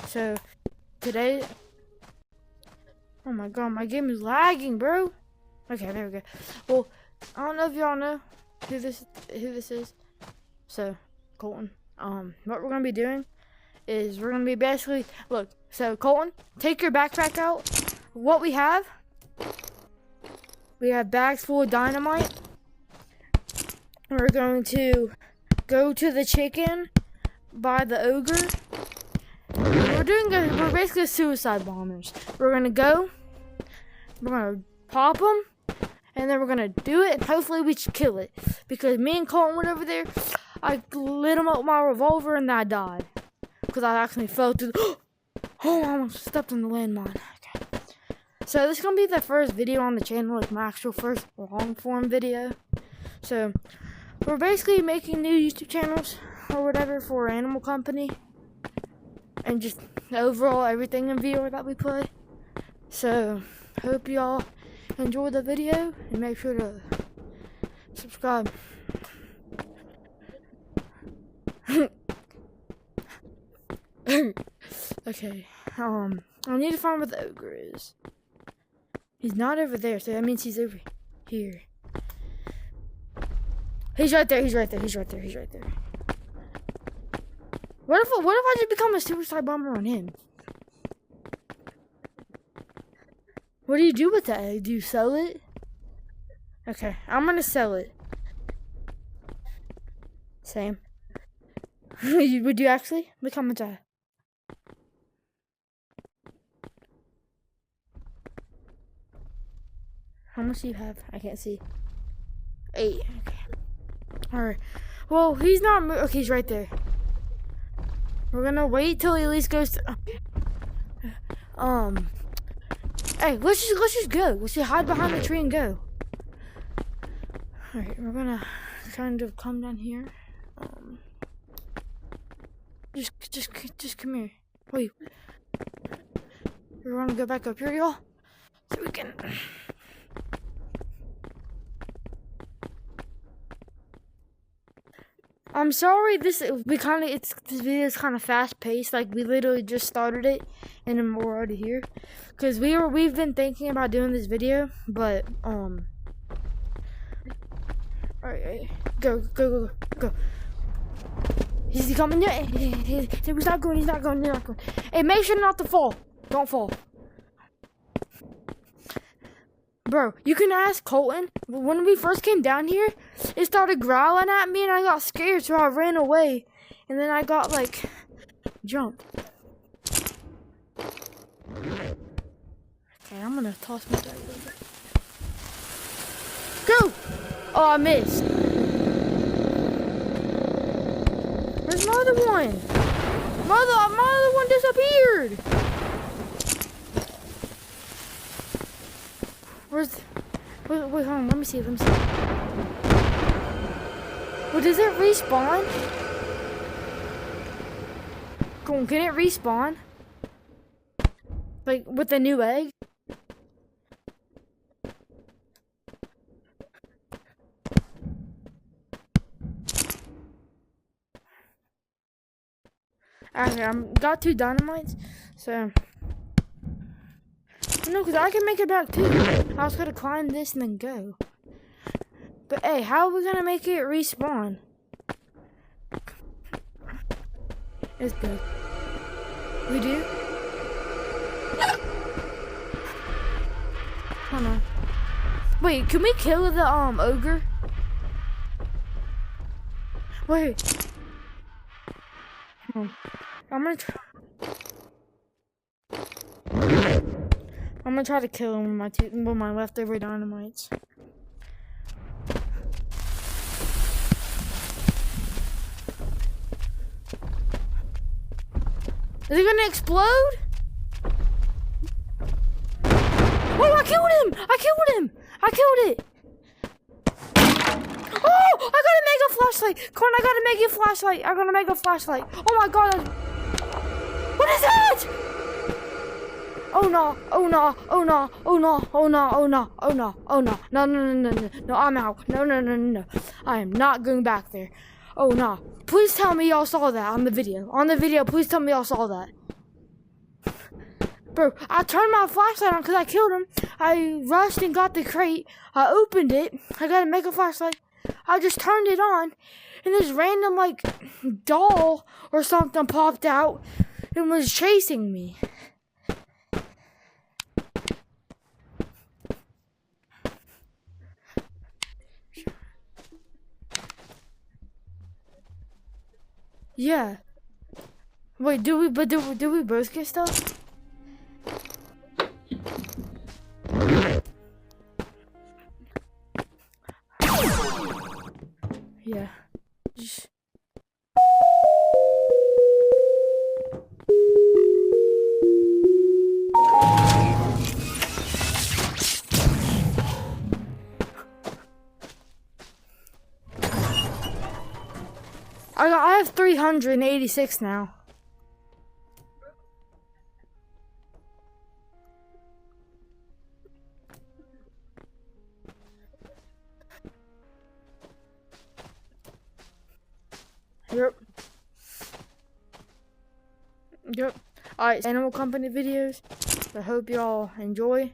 So today, oh my god, my game is lagging, bro. Okay, there we go. Well, I don't know if y'all know who this is. So Colton, what we're gonna be doing is we're gonna be basically look. So Colton, take your backpack out. What we have bags full of dynamite. We're going to go to the chicken by the ogre. We're basically suicide bombers. We're gonna go, we're gonna pop them, and then we're gonna do it, and hopefully we should kill it. Because me and Colton went over there, I lit him up with my revolver, and then I died. Because I actually fell through the, oh, I almost stepped on the landmine. Okay. So this is gonna be the first video on the channel, like my actual first long form video. So we're basically making new YouTube channels or whatever for Animal Company. And just overall everything in VR that we play. So hope y'all enjoy the video and make sure to subscribe. Okay, I need to find where the ogre is. He's not over there, so that means he's over here. He's right there, he's right there, he's right there, he's right there. What if I just become a suicide bomber on him? What do you do with that egg? Do you sell it? Okay, I'm gonna sell it. Same. Would you actually? Look how much I have. How much do you have? I can't see. 8. Okay. Alright. Well, he's not. Okay, he's right there. We're gonna wait till he at least goes to, hey, let's just go. Let's just hide behind the tree and go. Alright, we're gonna kind of come down here. Just come here. Wait. We're gonna go back up here, y'all. So we can. I'm sorry, this video is kind of fast paced. Like we literally just started it, and then we're already here. Cause we've been thinking about doing this video, but alright, go. Is he coming? He's not going. He's not going. Hey, make sure not to fall. Don't fall. Bro, you can ask Colton. When we first came down here, it started growling at me and I got scared, so I ran away. And then I got, like, jumped. Okay, I'm gonna toss my dagger over. Go! Oh, I missed. Where's my other one? My other one disappeared! Wait, hold on, let me see. Well, does it respawn? Come on, can it respawn? Like, with the new egg? Actually, I got 2 dynamites, so... No, because I can make it back too. I was gonna climb this and then go. But hey, how are we gonna make it respawn? It's good. We do? Hold on. Wait, can we kill the ogre? Wait. Hold on. I'm gonna try to kill him with my leftover dynamites. Is it gonna explode? Oh, I killed him! I killed it! Oh, I got a mega flashlight! Come on, I got a mega flashlight! Oh my god! What is that? Oh no, I'm out. No. I am not going back there. Oh no. Please tell me y'all saw that on the video. Please tell me y'all saw that. Bro, I turned my flashlight on because I killed him. I rushed and got the crate. I opened it. I gotta make a flashlight. I just turned it on, and this random, like, doll or something popped out and was chasing me. Yeah. Wait, do we both get stuff? Yeah. Just... I have 386 now. Yep. Yep. Alright, Animal Company videos. I hope y'all enjoy.